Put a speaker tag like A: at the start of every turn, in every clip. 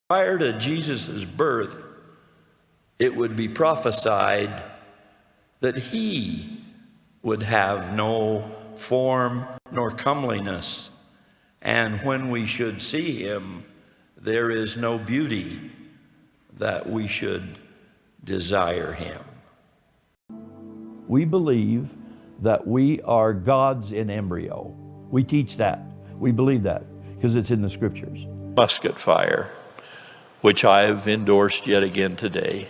A: Prior to Jesus' birth, it would be prophesied that he would have no form nor comeliness, and when we should see him, there is no beauty that we should desire him. We believe that we are gods in embryo. We teach that. We believe that because it's in the scriptures. Musket fire, which I've endorsed yet again today.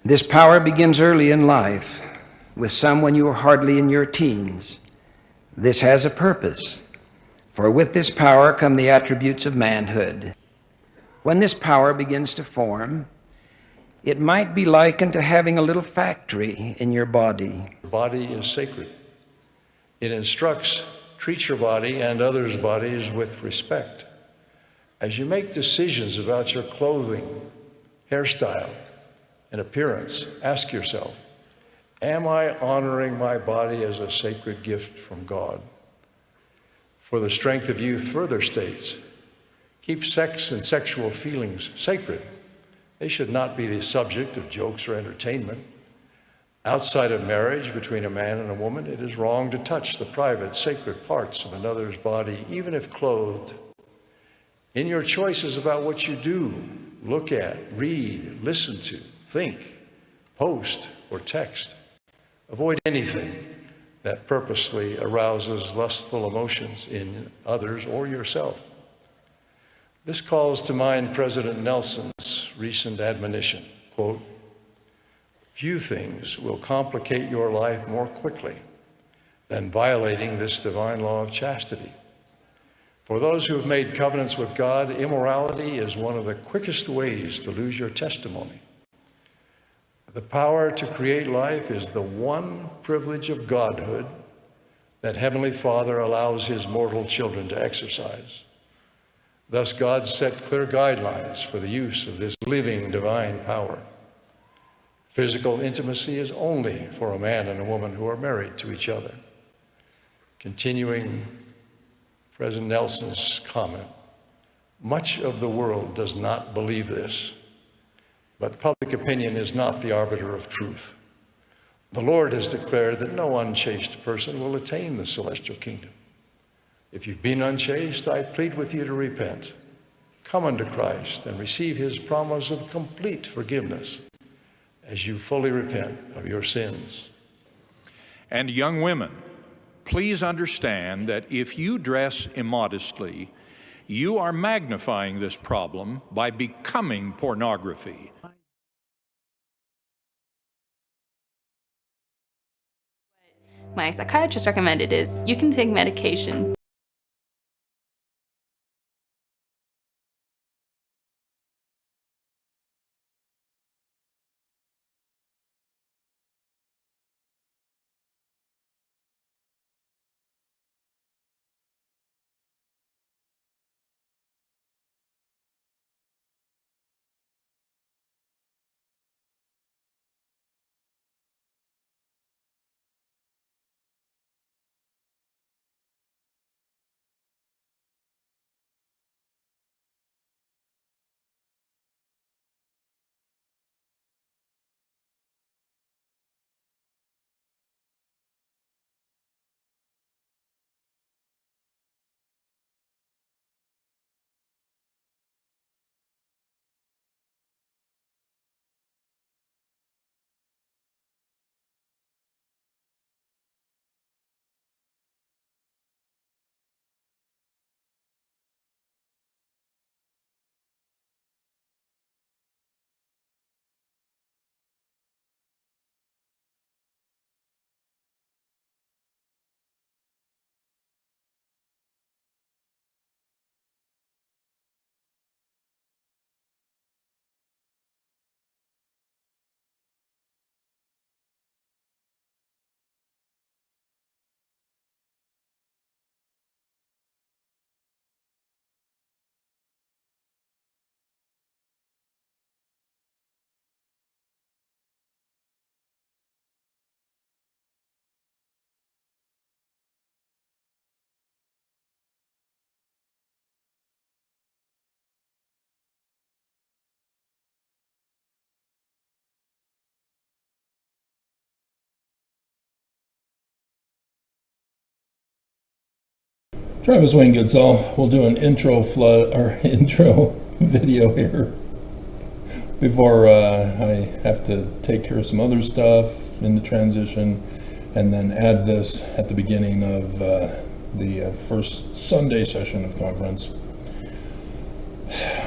B: This power begins early in life, with some when you are hardly in your teens. This has a purpose, for with this power come the attributes of manhood. When this power begins to form, it might be likened to having a little factory in your body.
C: The body is sacred. It instructs, treat your body and others' bodies with respect. As you make decisions about your clothing, hairstyle, and appearance, ask yourself, am I honoring my body as a sacred gift from God? For the strength of youth further states, keep sex and sexual feelings sacred. They should not be the subject of jokes or entertainment. Outside of marriage between a man and a woman, it is wrong to touch the private, sacred parts of another's body, even if clothed. In your choices about what you do, look at, read, listen to, think, post, or text, avoid anything that purposely arouses lustful emotions in others or yourself. This calls to mind President Nelson's recent admonition, quote, "Few things will complicate your life more quickly than violating this divine law of chastity. For those who have made covenants with God, immorality is one of the quickest ways to lose your testimony. The power to create life is the one privilege of godhood that Heavenly Father allows his mortal children to exercise. Thus, God set clear guidelines for the use of this living divine power. Physical intimacy is only for a man and a woman who are married to each other." Continuing President Nelson's comment, much of the world does not believe this, but public opinion is not the arbiter of truth. The Lord has declared that no unchaste person will attain the celestial kingdom. If you've been unchaste, I plead with you to repent. Come unto Christ and receive his promise of complete forgiveness as you fully repent of your sins.
D: And young women, please understand that if you dress immodestly, you are magnifying this problem by becoming pornography.
E: My psychiatrist recommended is you can take medication
F: Travis Wayne Goodsell will do an intro video here before I have to take care of some other stuff in the transition, and then add this at the beginning of the first Sunday session of conference.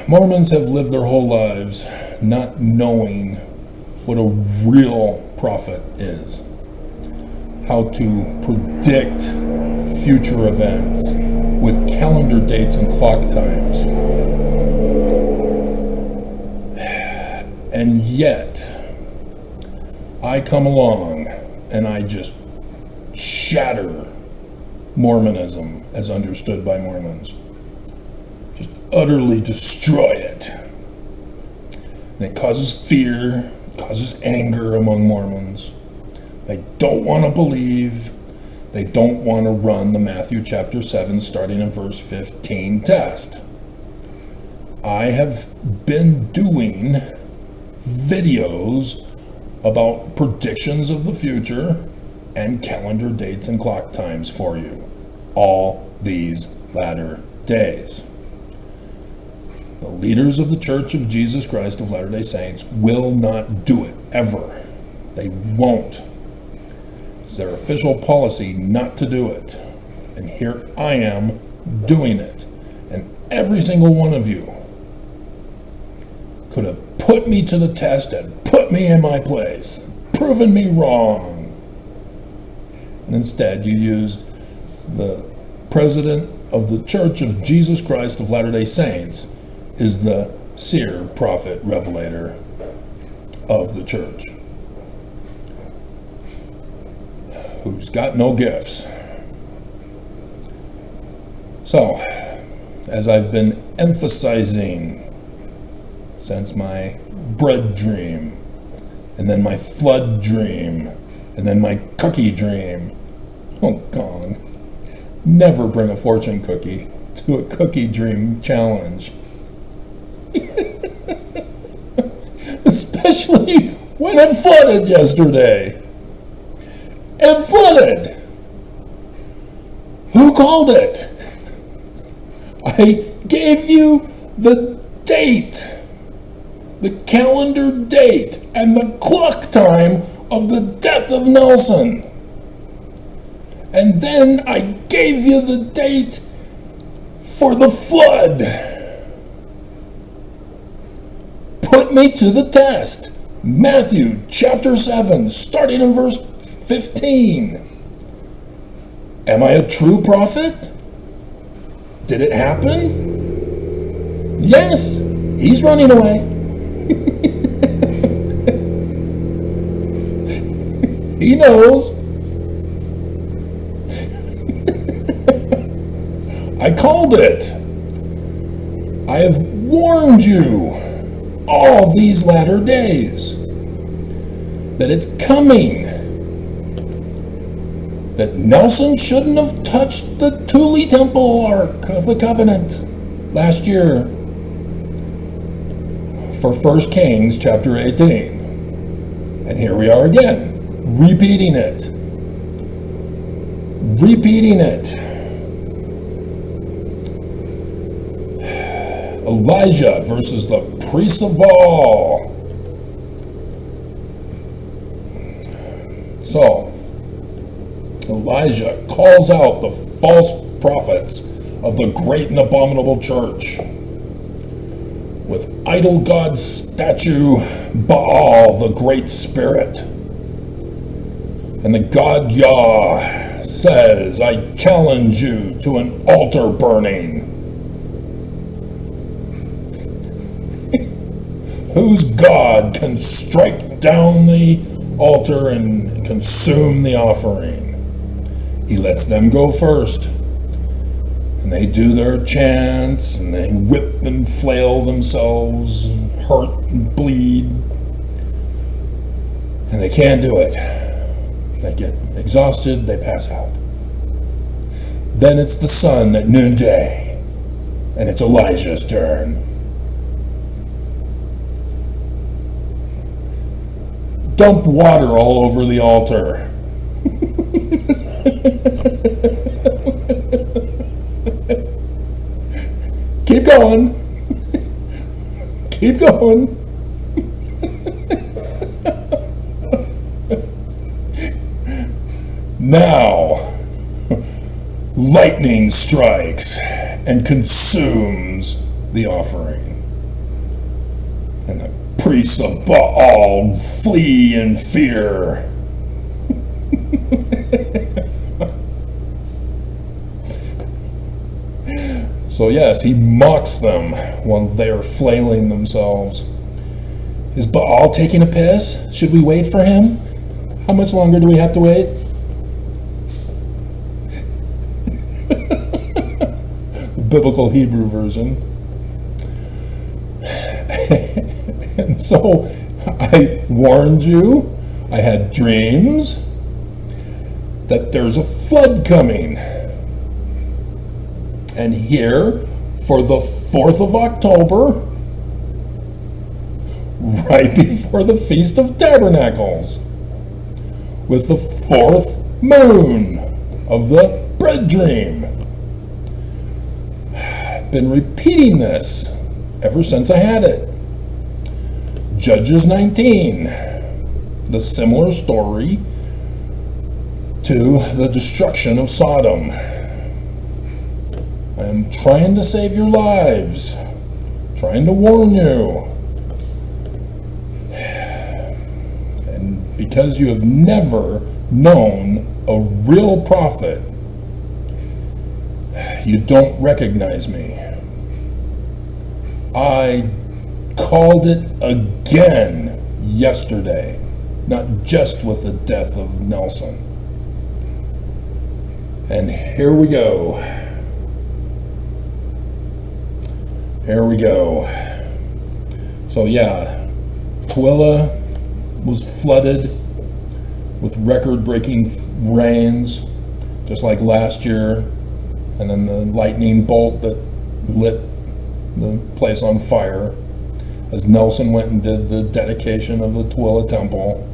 F: Mormons have lived their whole lives not knowing what a real prophet is, how to predict future events with calendar dates and clock times. And yet, I come along and I just shatter Mormonism as understood by Mormons. Just utterly destroy it. And it causes fear, it causes anger among Mormons. They don't want to believe, they don't want to run the Matthew chapter 7 starting in verse 15 test. I have been doing videos about predictions of the future and calendar dates and clock times for you all these latter days. The leaders of the Church of Jesus Christ of Latter-day Saints will not do it, ever. They won't. It's their official policy not to do it. And here I am doing it. And every single one of you could have put me to the test and put me in my place, proven me wrong. And instead you used the president of the Church of Jesus Christ of Latter-day Saints is the seer, prophet, revelator of the church, who's got no gifts. So, as I've been emphasizing since my bread dream, and then my flood dream, and then my cookie dream, oh God, never bring a fortune cookie to a cookie dream challenge. Especially when it flooded yesterday. It flooded. Who called it? I gave you the date, the calendar date, and the clock time of the death of Nelson. And then I gave you the date for the flood. Put me to the test. Matthew chapter 7, starting in verse 15. Am I a true prophet? Did it happen? Yes, he's running away. He knows. I called it. I have warned you all these latter days that it's coming, that Nelson shouldn't have touched the Thule Temple Ark of the Covenant last year for 1 Kings chapter 18. And here we are again, repeating it. Elijah versus the priests of Baal. So, Elijah calls out the false prophets of the great and abominable church with idol god statue Baal, the great spirit. And the god Yah says, I challenge you to an altar burning. Whose God can strike down the altar and consume the offering? He lets them go first. And they do their chants, and they whip and flail themselves, hurt and bleed. And they can't do it. They get exhausted, they pass out. Then it's the sun at noonday, and it's Elijah's turn. Dump water all over the altar. going. Keep going. Now, lightning strikes and consumes the offering. And the priests of Baal flee in fear. So yes, he mocks them while they are flailing themselves. Is Baal taking a piss? Should we wait for him? How much longer do we have to wait? The biblical Hebrew version. And so I warned you, I had dreams that there's a flood coming. And here, for the 4th of October, right before the Feast of Tabernacles, with the 4th moon of the bread dream. I've been repeating this ever since I had it. Judges 19, the similar story to the destruction of Sodom. I am trying to save your lives, trying to warn you. And because you have never known a real prophet, you don't recognize me. I called it again yesterday, not just with the death of Nelson. And here we go. Here we go. So yeah, Tooele was flooded with record-breaking rains, just like last year, and then the lightning bolt that lit the place on fire as Nelson went and did the dedication of the Tooele Temple.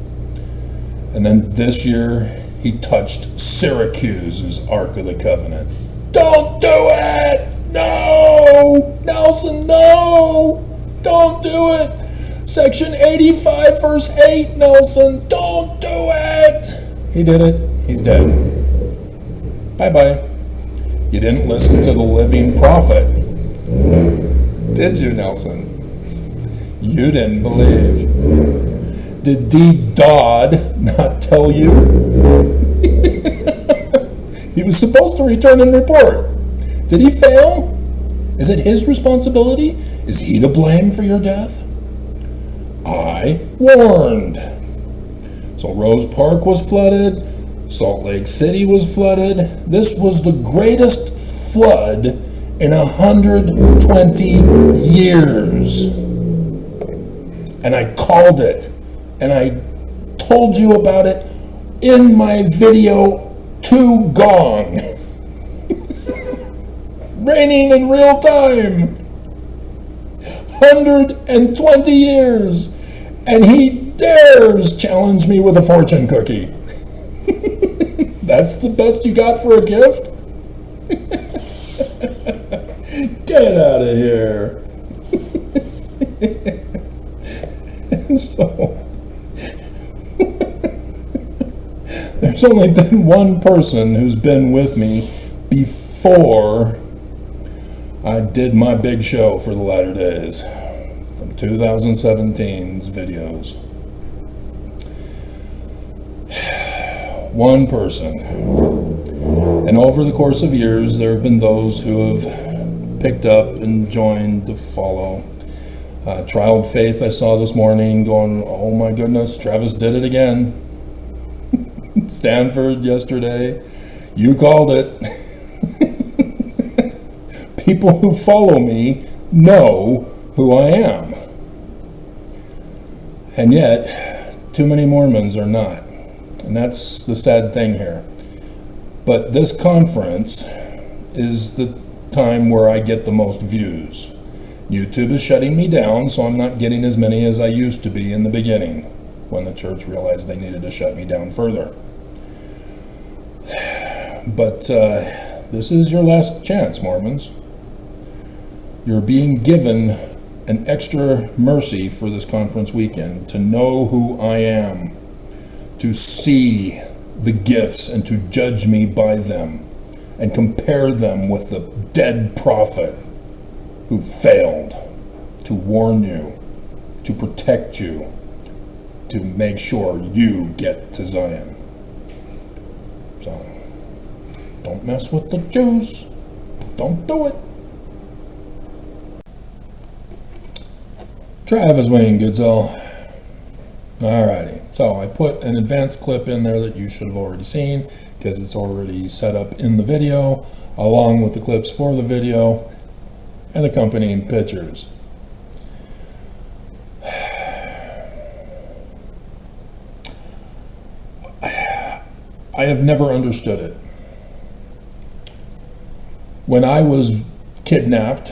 F: And then this year, he touched Syracuse's Ark of the Covenant. Don't do it! No! Nelson, no! Don't do it! Section 85, verse 8, Nelson, don't do it! He did it. He's dead. Bye-bye. You didn't listen to the living prophet. Did you, Nelson? You didn't believe. Did TODD not tell you? He was supposed to return and report. Did he fail? Is it his responsibility? Is he to blame for your death? I warned. So Rose Park was flooded. Salt Lake City was flooded. This was the greatest flood in 120 years. And I called it. And I told you about it in my video to Gong. Raining in real time. 120 years. And he dares challenge me with a fortune cookie. That's the best you got for a gift? Get out of here. And so, there's only been one person who's been with me before I did my big show for the latter days from 2017's videos. One person. And over the course of years, there have been those who have picked up and joined to follow. Trial of Faith I saw this morning going, oh my goodness, Travis did it again. Stanford yesterday, you called it. People who follow me know who I am. And yet, too many Mormons are not. And that's the sad thing here. But this conference is the time where I get the most views. YouTube is shutting me down, so I'm not getting as many as I used to be in the beginning, when the church realized they needed to shut me down further. But this is your last chance, Mormons. You're being given an extra mercy for this conference weekend to know who I am, to see the gifts and to judge me by them and compare them with the dead prophet who failed to warn you, to protect you, to make sure you get to Zion. So, don't mess with the Jews. Don't do it. Travis Wayne Goodsell. Alrighty, so I put an advanced clip in there that you should have already seen because it's already set up in the video, along with the clips for the video and accompanying pictures. I have never understood it. When I was kidnapped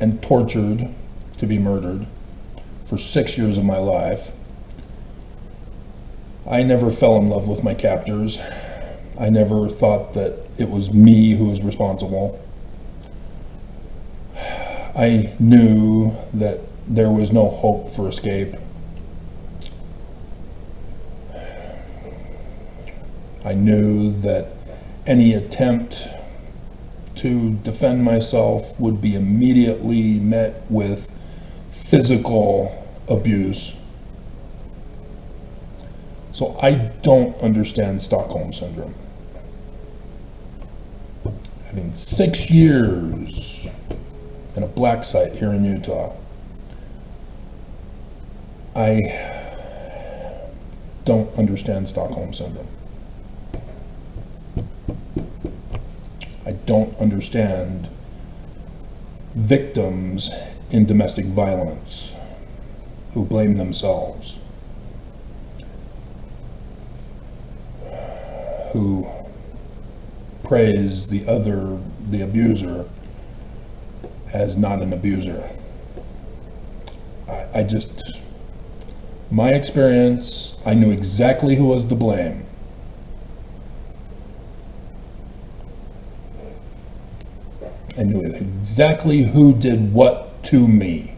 F: and tortured to be murdered for 6 years of my life, I never fell in love with my captors. I never thought that it was me who was responsible. I knew that there was no hope for escape. I knew that any attempt to defend myself would be immediately met with physical abuse. So I don't understand Stockholm Syndrome. Having 6 years in a black site here in Utah, I don't understand Stockholm Syndrome. I don't understand victims in domestic violence who blame themselves, who praise the abuser as not an abuser. My experience, I knew exactly who was to blame. I knew exactly who did what to me.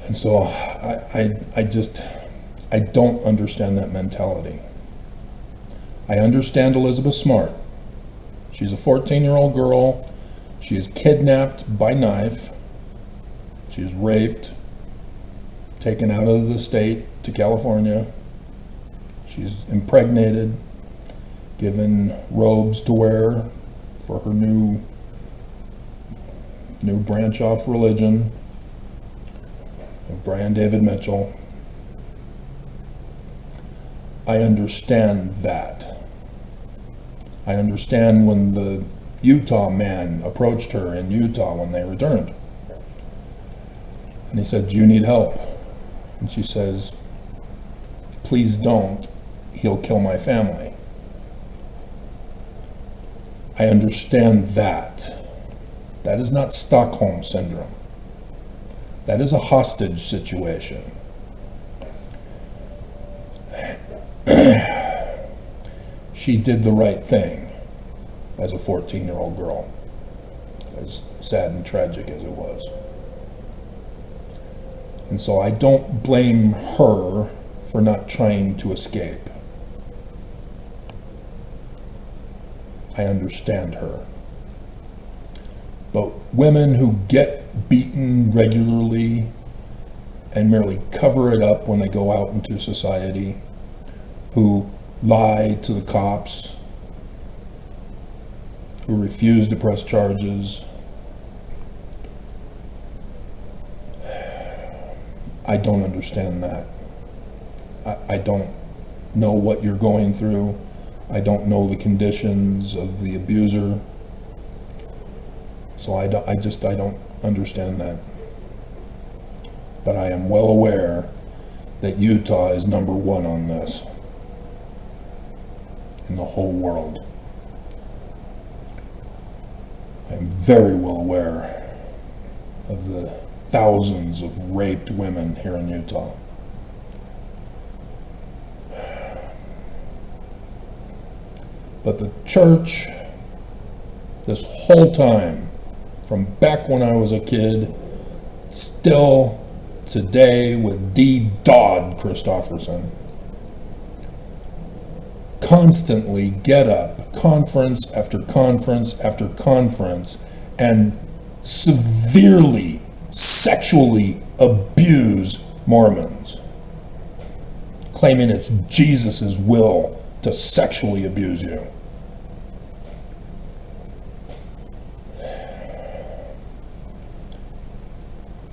F: And so I don't understand that mentality. I understand Elizabeth Smart. She's a 14-year-old girl. She is kidnapped by knife. She is raped, taken out of the state to California. She's impregnated, given robes to wear for her new branch off religion of Brian David Mitchell. I understand that. I understand when the Utah man approached her in Utah when they returned. And he said, "Do you need help?" And she says, "Please don't. He'll kill my family." I understand that. That is not Stockholm Syndrome. That is a hostage situation. She did the right thing as a 14-year-old girl, as sad and tragic as it was. And so I don't blame her for not trying to escape. I understand her. But women who get beaten regularly and merely cover it up when they go out into society, who lie to the cops, who refuse to press charges, I don't understand that. I don't know what you're going through. I don't know the conditions of the abuser. So I don't understand that. But I am well aware that Utah is number one on this in the whole world. I am very well aware of the thousands of raped women here in Utah. But the church, this whole time, from back when I was a kid, still today with TODD Christofferson, constantly get up, conference after conference after conference, and severely sexually abuse Mormons, claiming it's Jesus' will to sexually abuse you.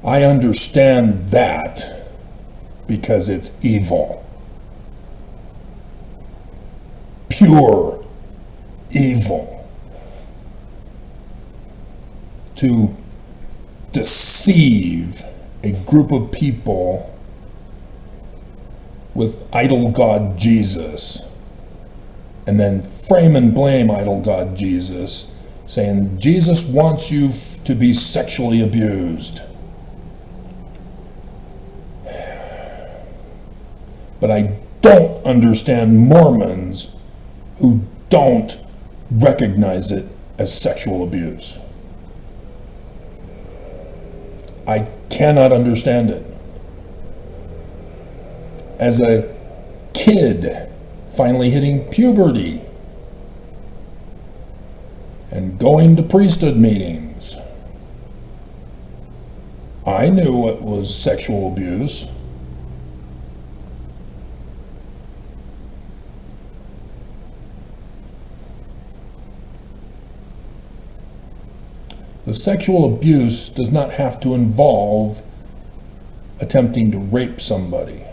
F: I understand that because it's evil. Pure evil. To deceive a group of people with idol god Jesus, and then frame and blame idol god Jesus, saying Jesus wants you to be sexually abused. But I don't understand Mormons who don't recognize it as sexual abuse. I cannot understand it. As a kid, finally hitting puberty and going to priesthood meetings, I knew what was sexual abuse. The sexual abuse does not have to involve attempting to rape somebody,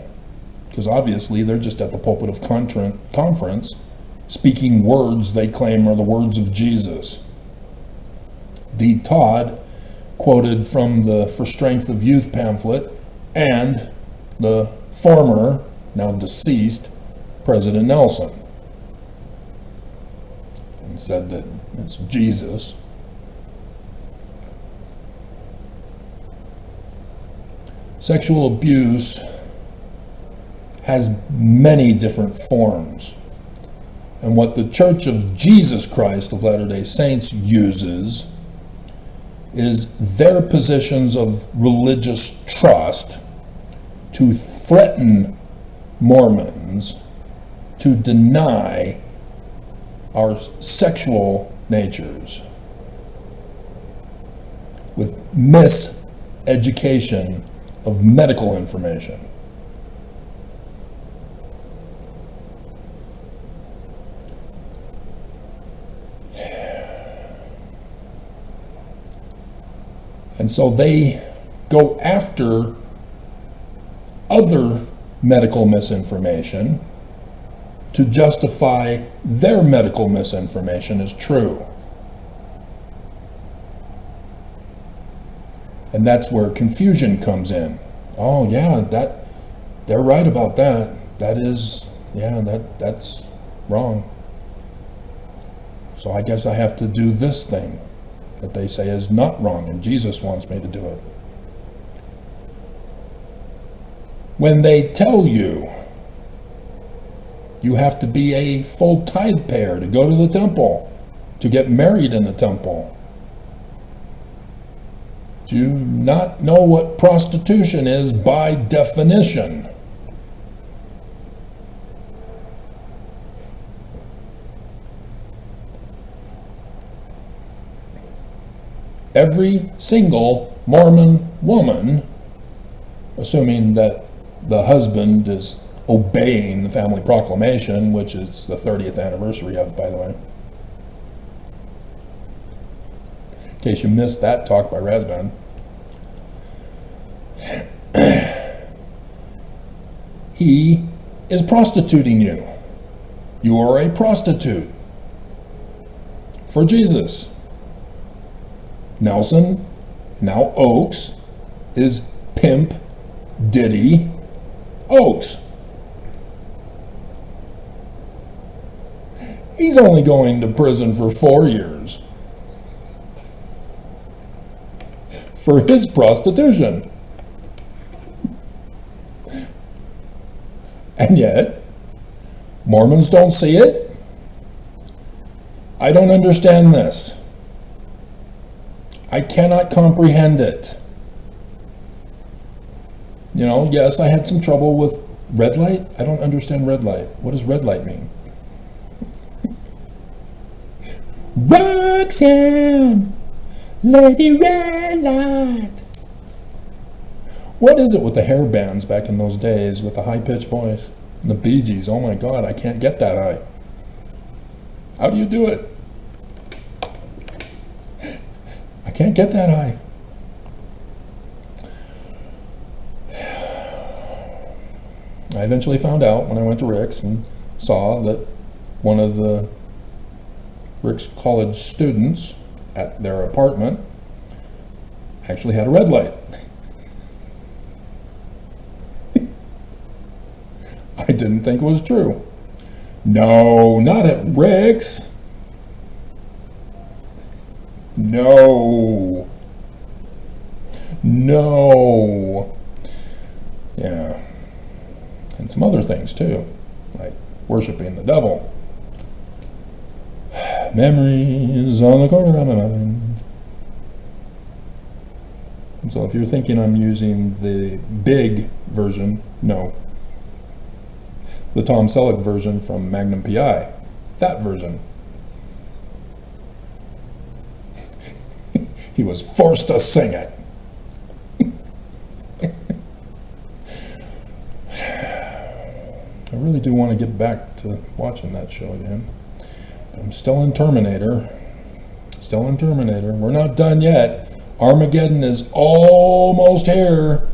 F: because obviously they're just at the pulpit of conference speaking words they claim are the words of Jesus. TODD quoted from the For Strength of Youth pamphlet and the former, now deceased, President Nelson, and said that it's Jesus. Sexual abuse has many different forms. And what the Church of Jesus Christ of Latter-day Saints uses is their positions of religious trust to threaten Mormons to deny our sexual natures with miseducation of medical information. And so they go after other medical misinformation to justify their medical misinformation as true. And that's where confusion comes in. Oh yeah, they're right about that. That's wrong. So I guess I have to do this thing that they say is not wrong, and Jesus wants me to do it. When they tell you you have to be a full tithe payer to go to the temple, to get married in the temple, do you not know what prostitution is by definition? Every single Mormon woman, assuming that the husband is obeying the family proclamation, which is the 30th anniversary of, by the way. In case you missed that talk by Razban. He is prostituting you. You are a prostitute for Jesus. Nelson, now Oaks, is Pimp Diddy Oaks. He's only going to prison for 4 years for his prostitution. And yet, Mormons don't see it. I don't understand this. I cannot comprehend it. You know, yes, I had some trouble with red light. I don't understand red light. What does red light mean? Roxanne, Lady Red Light. What is it with the hair bands back in those days with the high-pitched voice? And the Bee Gees, oh my God, I can't get that high. How do you do it? I can't get that high. I eventually found out when I went to Rick's and saw that one of the Rick's college students at their apartment actually had a red light. I didn't think it was true. No, not at Rick's. No. No. Yeah. And some other things too, like worshiping the devil. Memories on the corner of my mind. And so if you're thinking I'm using the big version, no. The Tom Selleck version from Magnum PI, that version. He was forced to sing it. I really do want to get back to watching that show again. I'm still in Terminator. Still in Terminator. We're not done yet. Armageddon is almost here.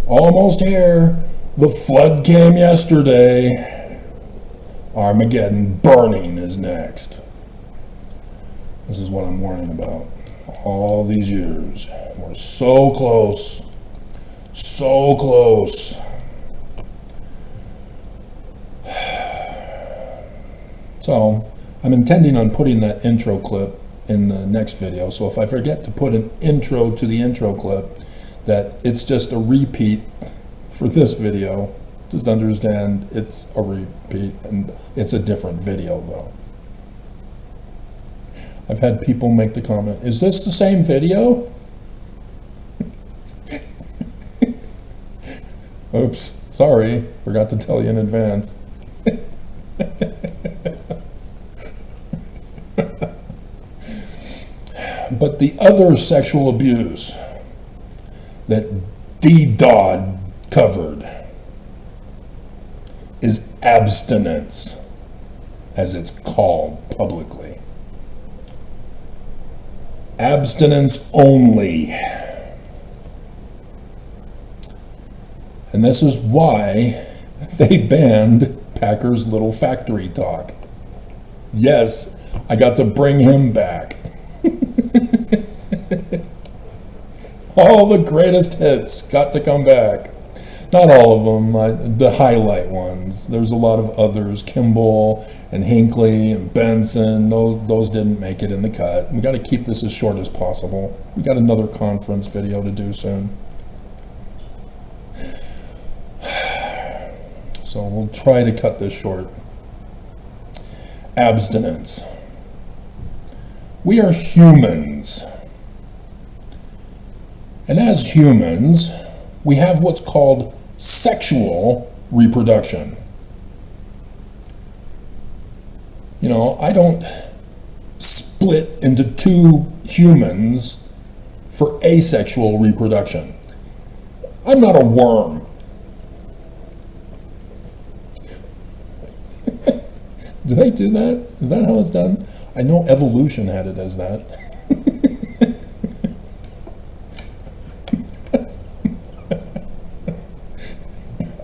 F: Almost here. The flood came yesterday. Armageddon burning is next. This is what I'm warning about. All these years. We're so close. So close. So, I'm intending on putting that intro clip in the next video, so if I forget to put an intro to the intro clip, that it's just a repeat for this video, just understand it's a repeat, and it's a different video though. I've had people make the comment, is this the same video? Oops, sorry, forgot to tell you in advance. But the other sexual abuse that TODD covered is abstinence, as it's called publicly. Abstinence only. And this is why they banned Packer's Little Factory Talk. Yes, I got to bring him back. All the greatest hits got to come back. Not all of them, the highlight ones. There's a lot of others, Kimball and Hinckley and Benson. Those didn't make it in the cut. We got to keep this as short as possible. We got another conference video to do soon. So we'll try to cut this short. Abstinence. We are humans. And as humans, we have what's called sexual reproduction. You know, I don't split into two humans for asexual reproduction. I'm not a worm. Do they do that? Is that how it's done? I know evolution had it as that.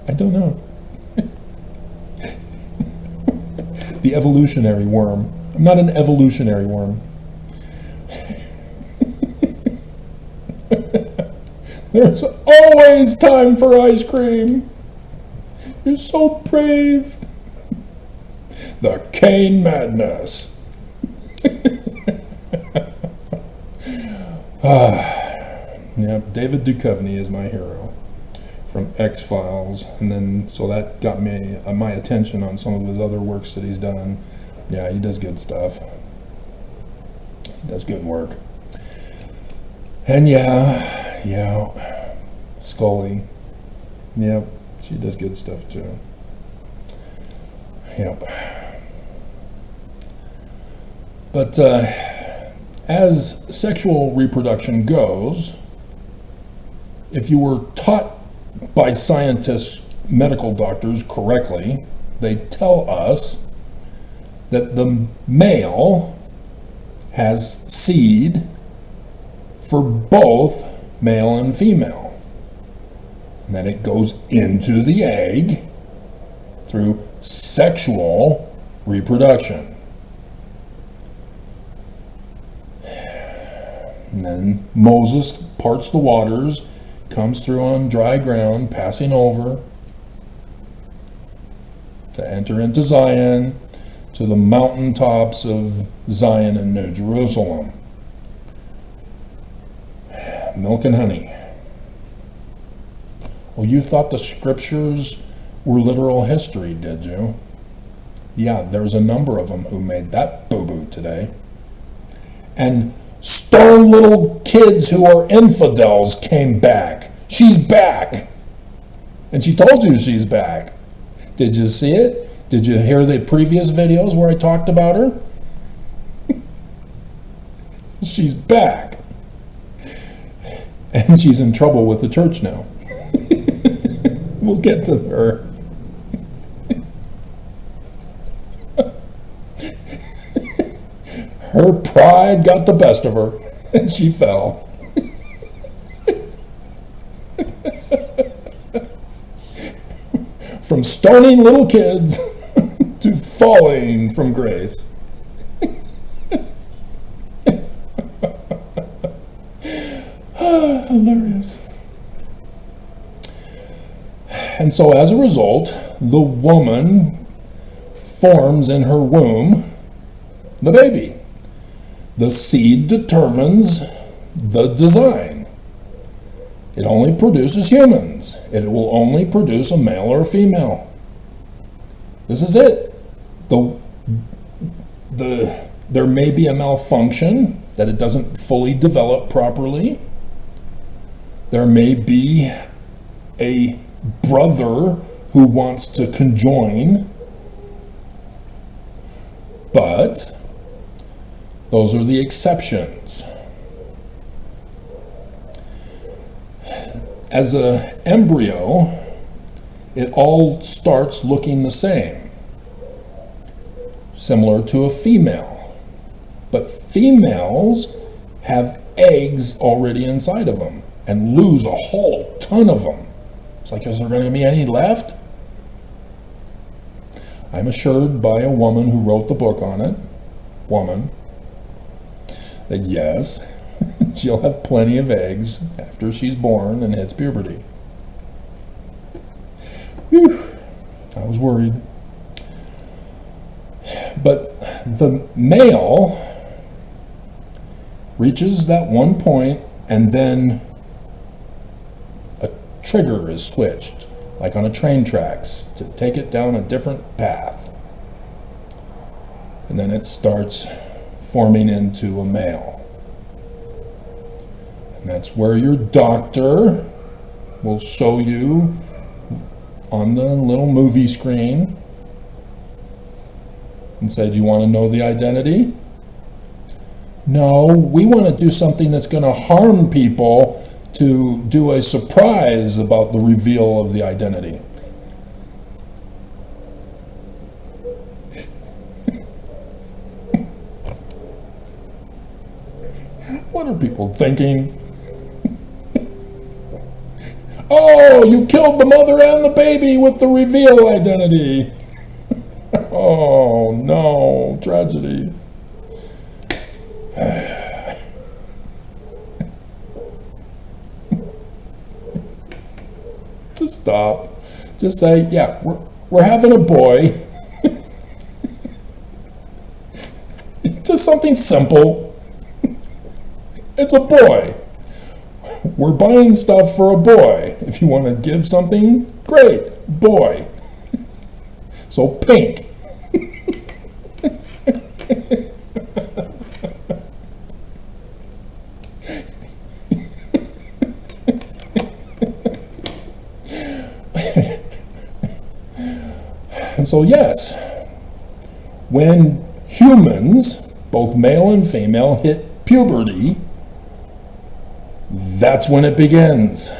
F: I don't know. The evolutionary worm. I'm not an evolutionary worm. There's always time for ice cream. You're so brave. The Kane Madness. Yeah, David Duchovny is my hero from X-Files, and then so that got me my attention on some of his other works that he's done. Yeah, he does good stuff. does good work. And yeah, Scully. Yep, she does good stuff too. Yep. But as sexual reproduction goes, if you were taught by scientists, medical doctors correctly, they tell us that the male has seed for both male and female. And then it goes into the egg through sexual reproduction. And then Moses parts the waters, comes through on dry ground, passing over to enter into Zion, to the mountaintops of Zion and New Jerusalem. Milk and honey. Well, you thought the scriptures were literal history, did you? Yeah, there's a number of them who made that boo-boo today. And stone little kids who are infidels came back. She's back. And she told you she's back. Did you see it? Did you hear the previous videos where I talked about her? She's back. And she's in trouble with the church now. We'll get to her. Her pride got the best of her, and she fell. From stoning little kids to falling from grace. Hilarious. And so as a result, the woman forms in her womb the baby. The seed determines the design. It only produces humans. It will only produce a male or a female. This is it. There may be a malfunction, that it doesn't fully develop properly. There may be a brother who wants to conjoin, but those are the exceptions. As an embryo, it all starts looking the same, similar to a female. But females have eggs already inside of them and lose a whole ton of them. It's like, is there going to be any left? I'm assured by a woman who wrote the book on it, that yes, she'll have plenty of eggs after she's born and hits puberty. Whew, I was worried. But the male reaches that one point, and then a trigger is switched, like on a train tracks, to take it down a different path. And then it starts forming into a male. And that's where your doctor will show you on the little movie screen and say, do you want to know the identity? No, we want to do something that's going to harm people, to do a surprise about the reveal of the identity. What are people thinking? Oh, you killed the mother and the baby with the reveal identity. Oh, no, tragedy. Just stop. Just say, yeah, we're having a boy. Just something simple. It's a boy. We're buying stuff for a boy. If you want to give something, great, boy. So pink. And so yes, when humans, both male and female, hit puberty, that's when it begins.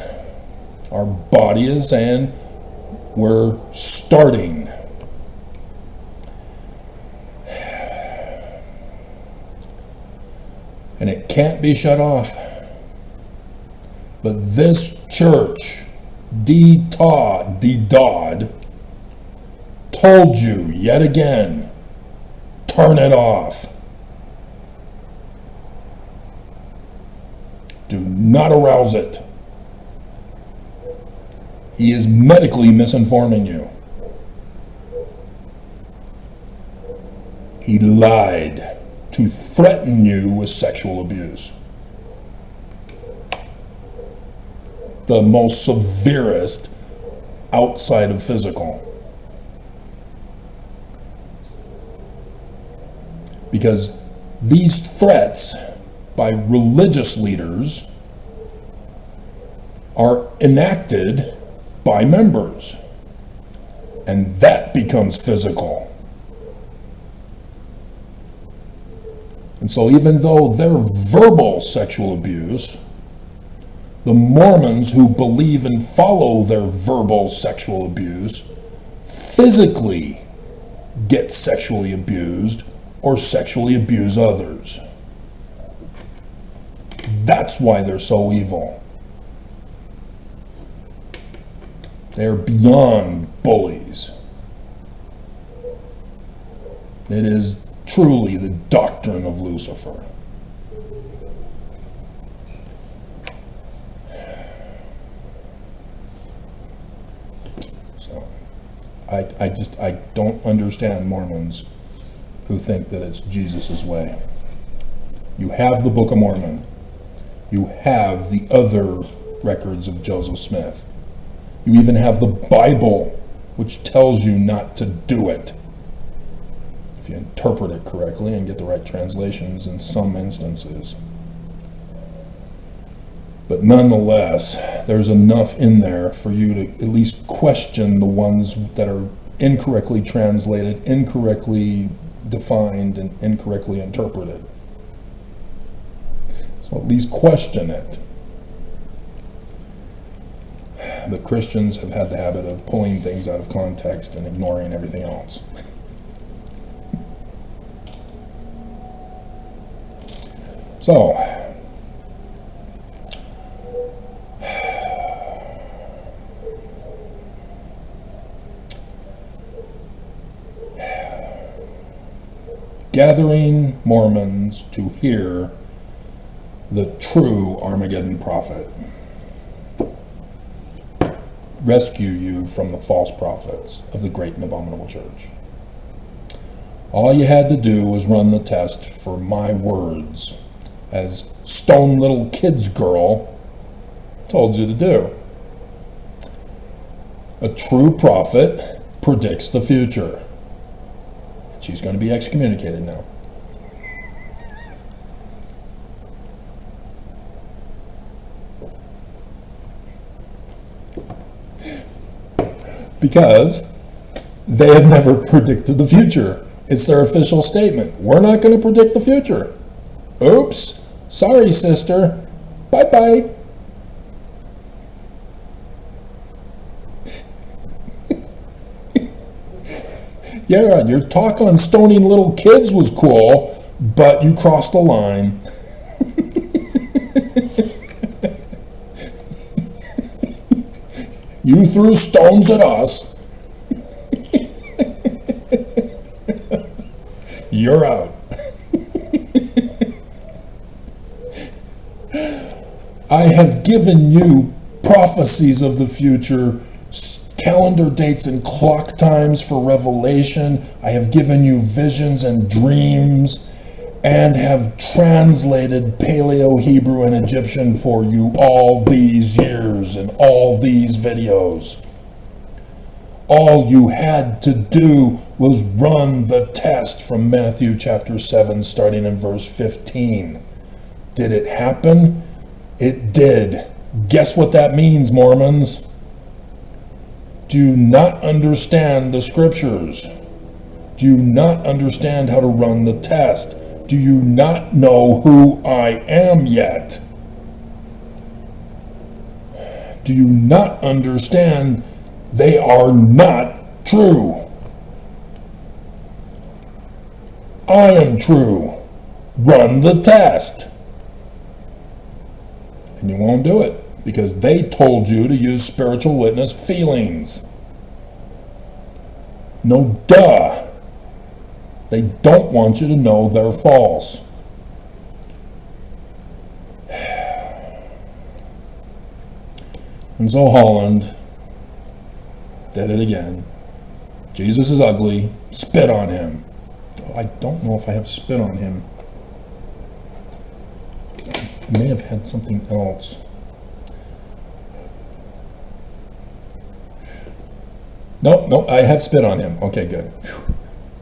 F: Our body is saying we're starting. And it can't be shut off. But this church, TODD, told you yet again, turn it off. Do not arouse it. He is medically misinforming you. He lied to threaten you with sexual abuse. The most severest outside of physical. Because these threats by religious leaders are enacted by members, and that becomes physical. And so even though they're verbal sexual abuse, the Mormons who believe and follow their verbal sexual abuse physically get sexually abused or sexually abuse others. That's why they're so evil. They're beyond bullies. It is truly the doctrine of Lucifer. So, I don't understand Mormons who think that it's Jesus' way. You have the Book of Mormon. You have the other records of Joseph Smith. You even have the Bible, which tells you not to do it, if you interpret it correctly and get the right translations in some instances. But nonetheless, there's enough in there for you to at least question the ones that are incorrectly translated, incorrectly defined, and incorrectly interpreted. So at least question it. But Christians have had the habit of pulling things out of context and ignoring everything else. So, gathering Mormons to hear the true Armageddon prophet. Rescue you from the false prophets of the great and abominable church. All you had to do was run the test for my words, as Stone Little Kids Girl told you to do. A true prophet predicts the future. And she's going to be excommunicated now. Because they have never predicted the future. It's their official statement. We're not going to predict the future. Oops. Sorry, sister. Bye-bye. Yeah, your talk on stoning little kids was cool, but you crossed the line. You threw stones at us. You're out. I have given you prophecies of the future, calendar dates and clock times for revelation. I have given you visions and dreams, and have translated Paleo, Hebrew, and Egyptian for you all these years and all these videos. All you had to do was run the test from Matthew chapter 7, starting in verse 15. Did it happen? It did. Guess what that means, Mormons? do not understand the scriptures, do not understand how to run the test, do you not know who I am yet? Do you not understand they are not true? I am true. Run the test. And you won't do it because they told you to use spiritual witness feelings. No, duh. They don't want you to know they're false. And so Holland did it again. Jesus is ugly. Spit on him. I don't know if I have spit on him. I may have had something else. Nope, I have spit on him. Okay, good. Whew.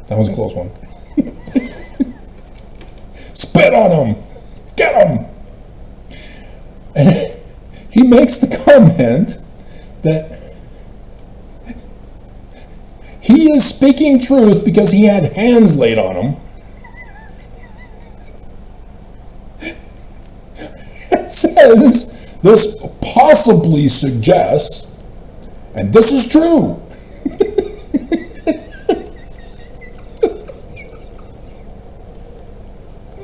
F: That was a close one. Spit on him! Get him! And he makes the comment that he is speaking truth because he had hands laid on him. It says this possibly suggests, and this is true.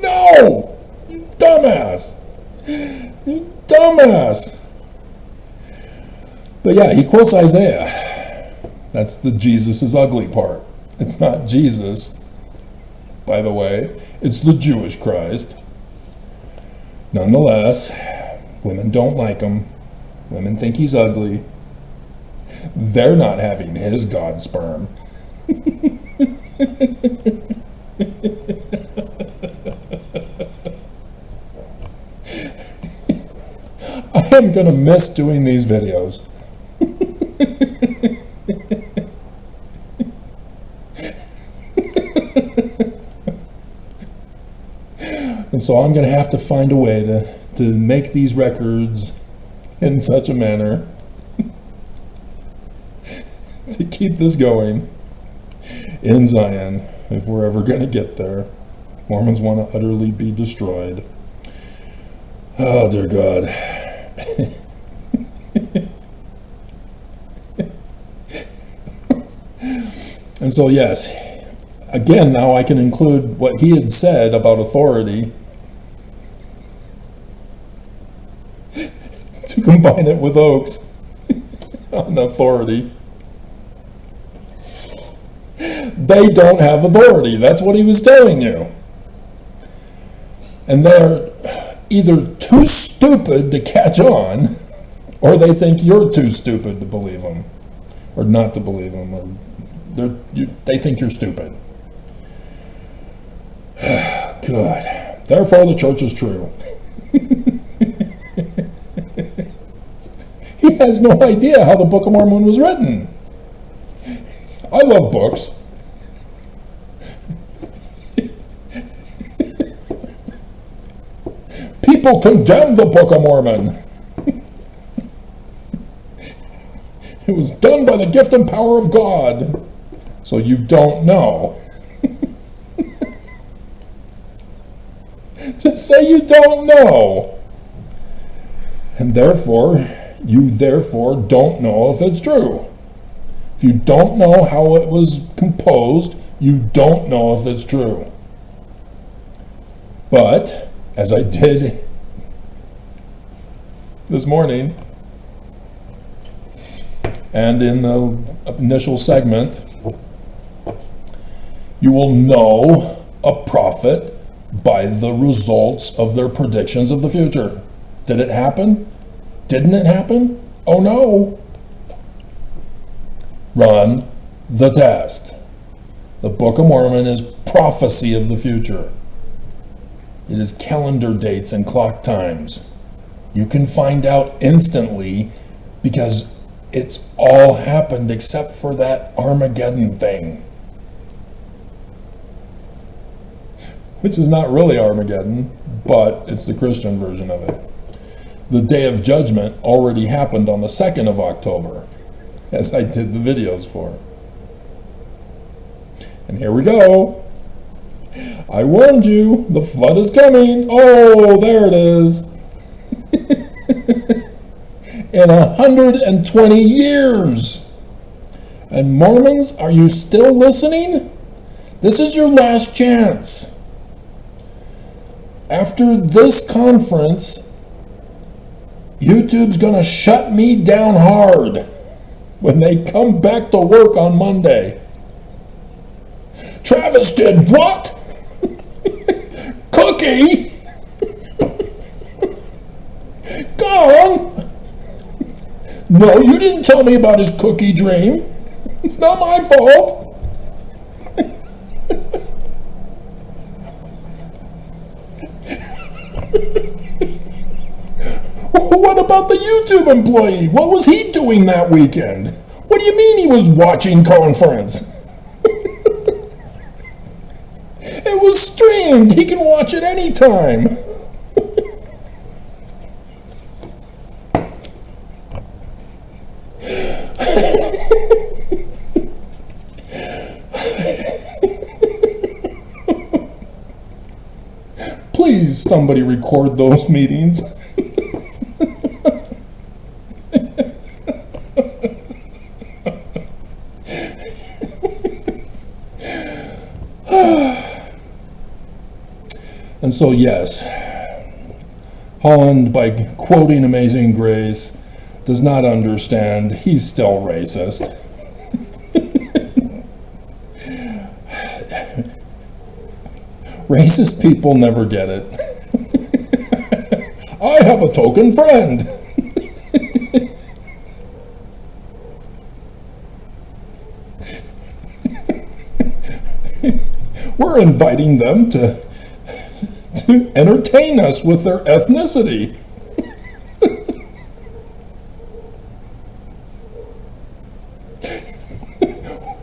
F: No! You dumbass! You dumbass! But yeah, he quotes Isaiah. That's the Jesus is ugly part. It's not Jesus, by the way. It's the Jewish Christ. Nonetheless, women don't like him. Women think he's ugly. They're not having his God sperm. I am going to miss doing these videos. And so I'm going to have to find a way to make these records in such a manner to keep this going in Zion, if we're ever going to get there. Mormons want to utterly be destroyed. Oh, dear God. And so, yes, again, now I can include what he had said about authority to combine it with Oakes on authority. They don't have authority. That's what he was telling you. And they're either too stupid to catch on, or they think you're too stupid to believe them, or not to believe them, or they think you're stupid. Good. Therefore, the church is true. He has no idea how the Book of Mormon was written. I love books. People condemn the Book of Mormon. It was done by the gift and power of God. So you don't know. Just say you don't know. And therefore, you don't know if it's true. If you don't know how it was composed, you don't know if it's true. But, as I did this morning, and in the initial segment, you will know a prophet by the results of their predictions of the future. Did it happen? Didn't it happen? Oh no. Run the test. The Book of Mormon is prophecy of the future. It is calendar dates and clock times. You can find out instantly because it's all happened except for that Armageddon thing. Which is not really Armageddon, but it's the Christian version of it. The Day of Judgment already happened on the 2nd of October. as I did the videos for. And here we go. I warned you, the flood is coming. Oh, there it is. In 120 years. And Mormons, are you still listening? This is your last chance. After this conference, YouTube's gonna shut me down hard when they come back to work on Monday. Travis did what? Cookie? Gone? No, you didn't tell me about his cookie dream. It's not my fault. What about the YouTube employee? What was he doing that weekend? What do you mean he was watching conference? It was streamed. He can watch it anytime. Please, somebody record those meetings. And so, yes, Holland, by quoting Amazing Grace, does not understand. He's still racist. Racist people never get it. I have a token friend. We're inviting them to entertain us with their ethnicity.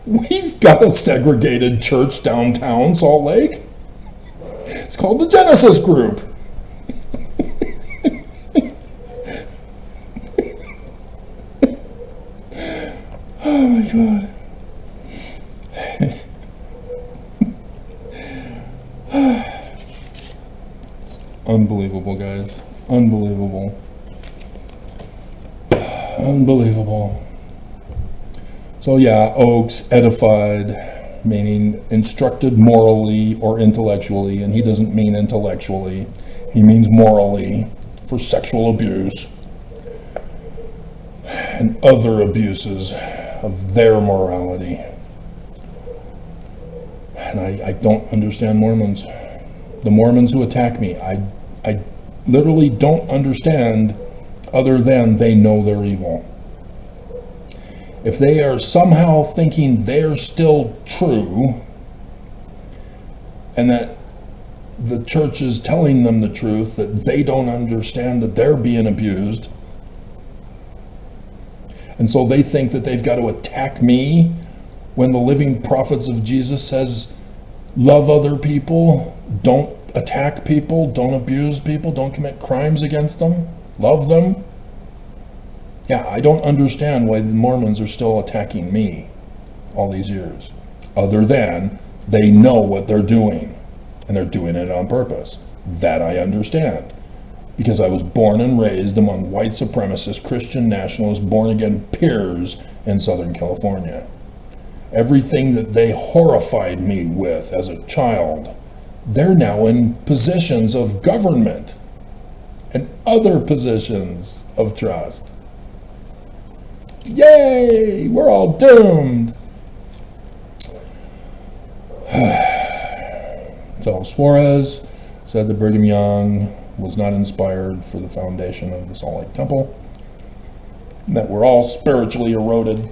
F: We've got a segregated church downtown Salt Lake. It's called the Genesis Group. Oh my God. Unbelievable, guys. Unbelievable. Unbelievable. So yeah, Oaks, edified, meaning instructed morally or intellectually, and he doesn't mean intellectually. He means morally for sexual abuse and other abuses of their morality. And I don't understand Mormons. The Mormons who attack me, I literally don't understand other than they know they're evil. If they are somehow thinking they're still true and that the church is telling them the truth, that they don't understand that they're being abused, and so they think that they've got to attack me when the living prophets of Jesus says, love other people, don't attack people, don't abuse people, don't commit crimes against them, love them. Yeah, I don't understand why the Mormons are still attacking me all these years, other than they know what they're doing, and they're doing it on purpose. That I understand, because I was born and raised among white supremacist, Christian nationalist, born-again peers in Southern California. Everything that they horrified me with as a child, they're now in positions of government and other positions of trust. Yay! We're all doomed. So Suarez said that Brigham Young was not inspired for the foundation of the Salt Lake Temple, and that we're all spiritually eroded.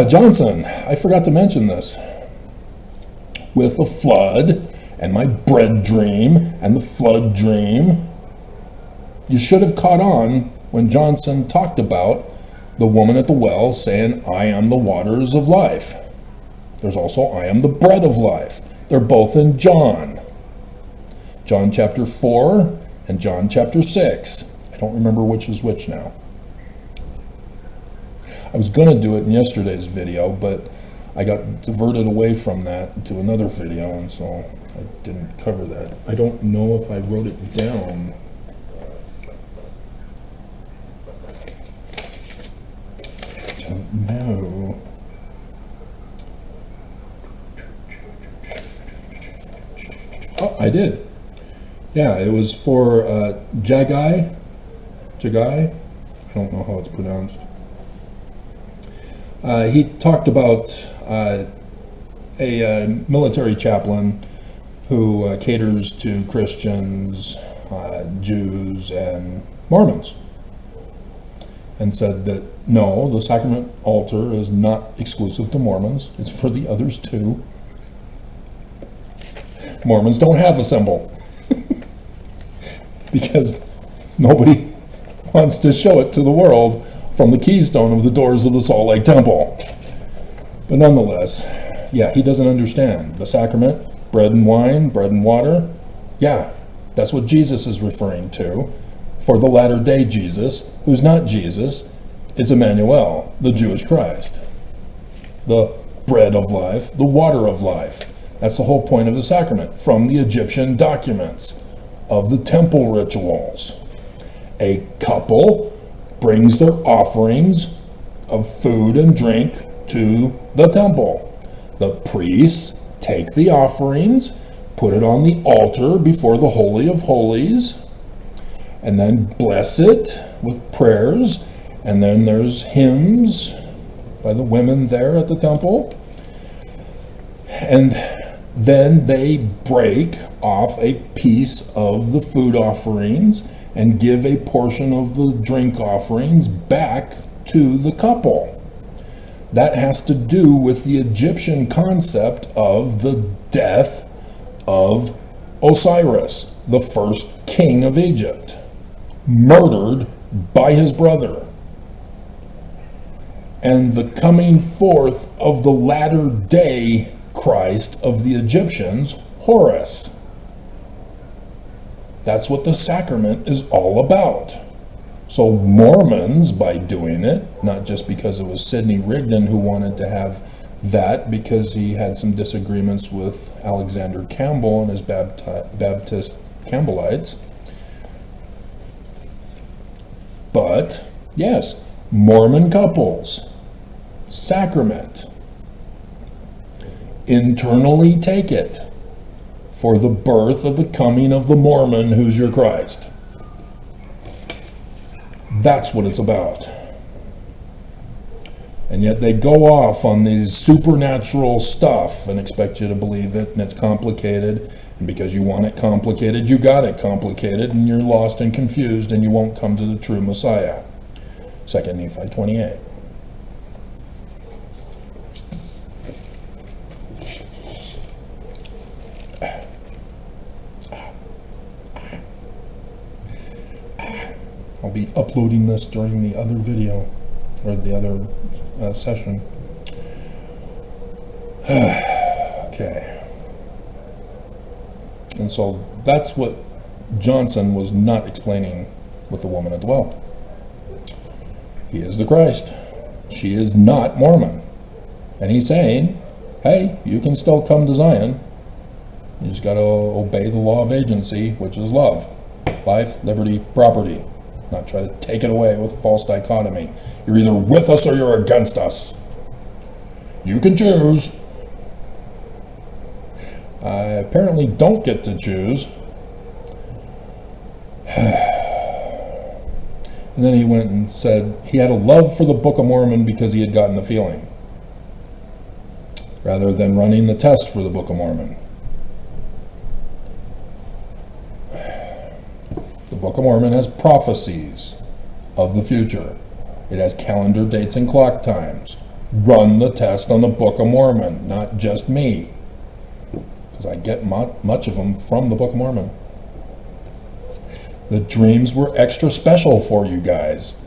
F: Johnson, I forgot to mention this. With the flood and my bread dream and the flood dream, you should have caught on when Johnson talked about the woman at the well saying, I am the waters of life. There's also, I am the bread of life. They're both in John. John chapter 4 and John chapter 6. I don't remember which is which now. I was going to do it in yesterday's video, but I got diverted away from that to another video, and so I didn't cover that. I don't know if I wrote it down. Don't know. Oh, I did. Yeah, it was for Jagai. I don't know how it's pronounced. He talked about a military chaplain who caters to Christians, Jews, and Mormons, and said that no, the sacrament altar is not exclusive to Mormons. It's for the others too. Mormons don't have a symbol because nobody wants to show it to the world from the keystone of the doors of the Salt Lake Temple. But nonetheless, yeah, he doesn't understand. The sacrament, bread and wine, bread and water, yeah, that's what Jesus is referring to. For the latter day Jesus, who's not Jesus, is Emmanuel, the Jewish Christ. The bread of life, the water of life. That's the whole point of the sacrament, from the Egyptian documents of the temple rituals. A couple brings their offerings of food and drink to the temple. The priests take the offerings, put it on the altar before the Holy of Holies, and then bless it with prayers. And then there's hymns by the women there at the temple. And then they break off a piece of the food offerings and give a portion of the drink offerings back to the couple. That has to do with the Egyptian concept of the death of Osiris, the first king of Egypt, murdered by his brother. And the coming forth of the latter day Christ of the Egyptians, Horus. That's what the sacrament is all about. So Mormons, by doing it, not just because it was Sidney Rigdon who wanted to have that because he had some disagreements with Alexander Campbell and his Baptist Campbellites, but yes, Mormon couples, sacrament, internally take it for the birth of the coming of the Mormon who's your Christ. That's what it's about. And yet they go off on these supernatural stuff and expect you to believe it, and it's complicated, and because you want it complicated, you got it complicated, and you're lost and confused, and you won't come to the true Messiah. 2 Nephi 28. I'll be uploading this during the other video, or the other session. Okay. And so that's what Johnson was not explaining with the woman at the well. He is the Christ. She is not Mormon. And he's saying, hey, you can still come to Zion. You just got to obey the law of agency, which is love. Life, liberty, property. Not try to take it away with a false dichotomy. You're either with us or you're against us. You can choose. I apparently don't get to choose. And then he went and said he had a love for the Book of Mormon because he had gotten the feeling, rather than running the test for the Book of Mormon. The Book of Mormon has prophecies of the future. It has calendar dates and clock times. Run the test on the Book of Mormon, not just me, because I get much of them from the Book of Mormon. The dreams were extra special for you guys.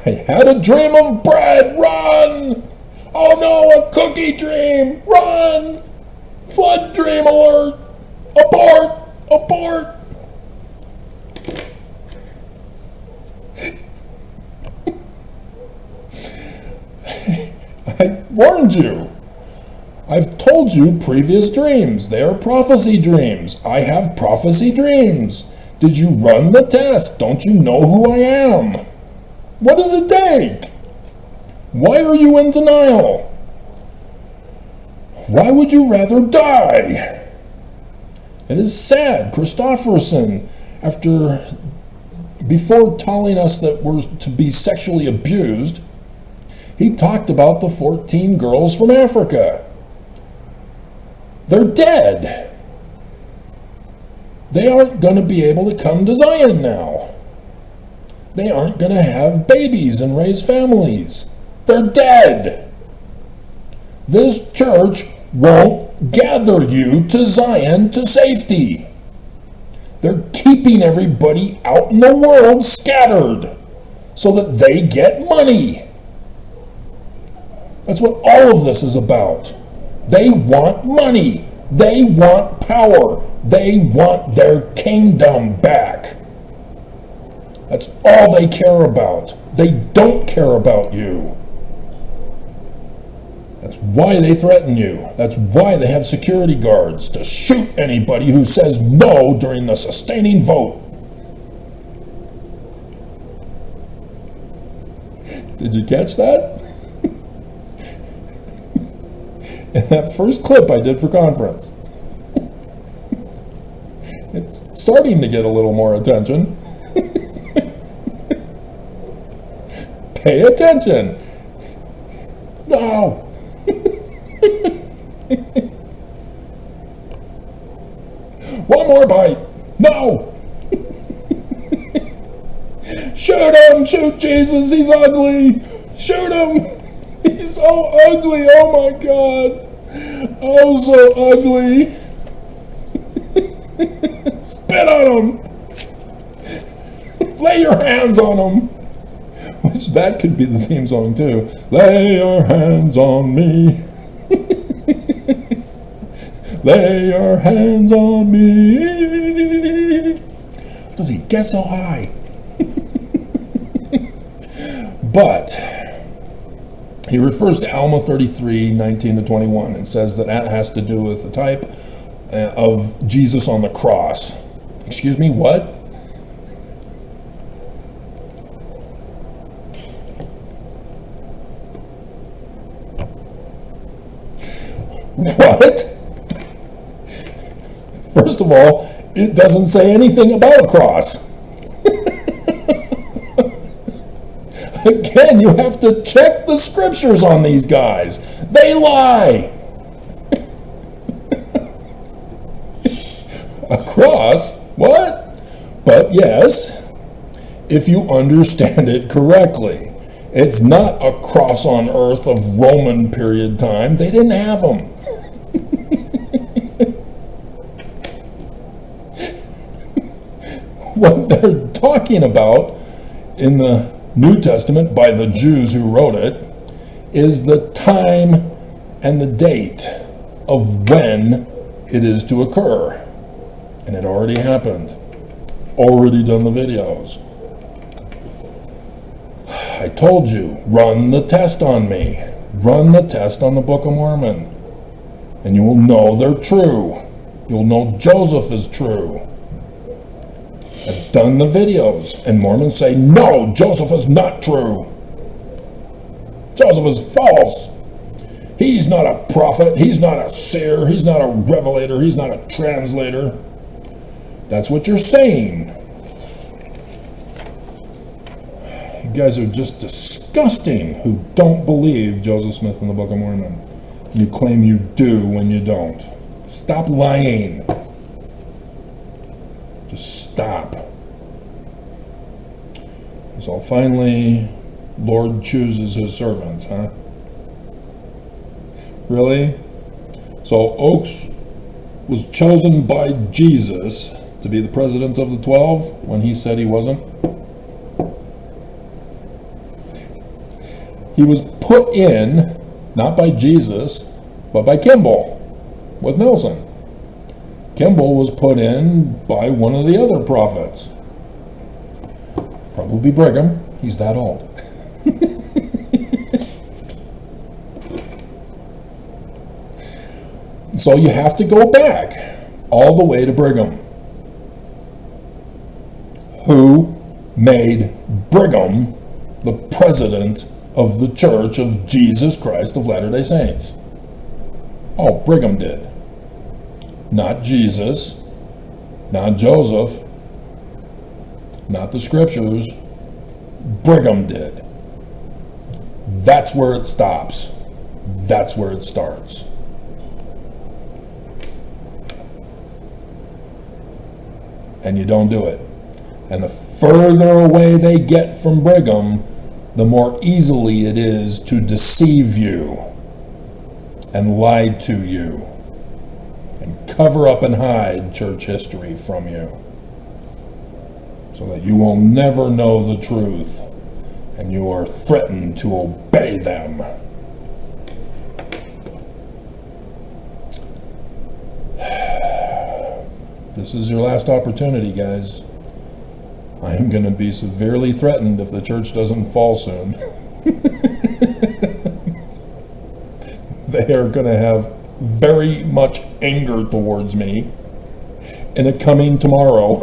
F: I had a dream of bread. Run! Oh no, a cookie dream. Run! Flood dream alert! Abort! Abort! I warned you. I've told you previous dreams. They are prophecy dreams. I have prophecy dreams. Did you run the test? Don't you know who I am? What does it take? Why are you in denial? Why would you rather die? It is sad. Christofferson, before telling us that we're to be sexually abused, he talked about the 14 girls from Africa. They're dead. They aren't going to be able to come to Zion now. They aren't going to have babies and raise families. They're dead. This church won't gather you to Zion to safety. They're keeping everybody out in the world scattered so that they get money. That's what all of this is about. They want money. They want power. They want their kingdom back. That's all they care about. They don't care about you. That's why they threaten you. That's why they have security guards to shoot anybody who says no during the sustaining vote. Did you catch that? In that first clip I did for conference. It's starting to get a little more attention. Pay attention. No. One more bite. No. Shoot him. Shoot Jesus. He's ugly. Shoot him. He's so ugly. Oh my God. Oh, so ugly. Spit on him. Lay your hands on him. Which that could be the theme song too. Lay your hands on me. Lay your hands on me. How does he get so high? But he refers to Alma 33, 19 to 21 and says that has to do with the type of Jesus on the cross. Excuse me, what? What? First of all, it doesn't say anything about a cross. Again, you have to check the scriptures on these guys. They lie. A cross? What? But yes, if you understand it correctly. It's not a cross on earth of Roman period time. They didn't have them. What they're talking about in the New Testament by the Jews who wrote it is the time and the date of when it is to occur. And it already happened. Already done the videos. I told you, run the test on me. Run the test on the Book of Mormon. And you will know they're true. You'll know Joseph is true. I've done the videos, and Mormons say, no, Joseph is not true. Joseph is false. He's not a prophet. He's not a seer. He's not a revelator. He's not a translator. That's what you're saying. You guys are just disgusting who don't believe Joseph Smith in the Book of Mormon. You claim you do when you don't. Stop lying. Just stop. So finally, Lord chooses his servants, huh? Really? So Oakes was chosen by Jesus to be the president of the 12 when he said he wasn't? He was put in, not by Jesus, but by Kimball. with Nelson. Kimball was put in by one of the other prophets. Probably Brigham. He's that old. So you have to go back all the way to Brigham. Who made Brigham the president of the Church of Jesus Christ of Latter-day Saints? Oh, Brigham did. Not Jesus, not Joseph, not the scriptures. Brigham did. That's where it stops. That's where it starts. And you don't do it. And the further away they get from Brigham, the more easily it is to deceive you and lie to you and cover up and hide church history from you so that you will never know the truth and you are threatened to obey them. This is your last opportunity, guys. I am going to be severely threatened if the church doesn't fall soon. They are going to have very much anger towards me in a coming tomorrow.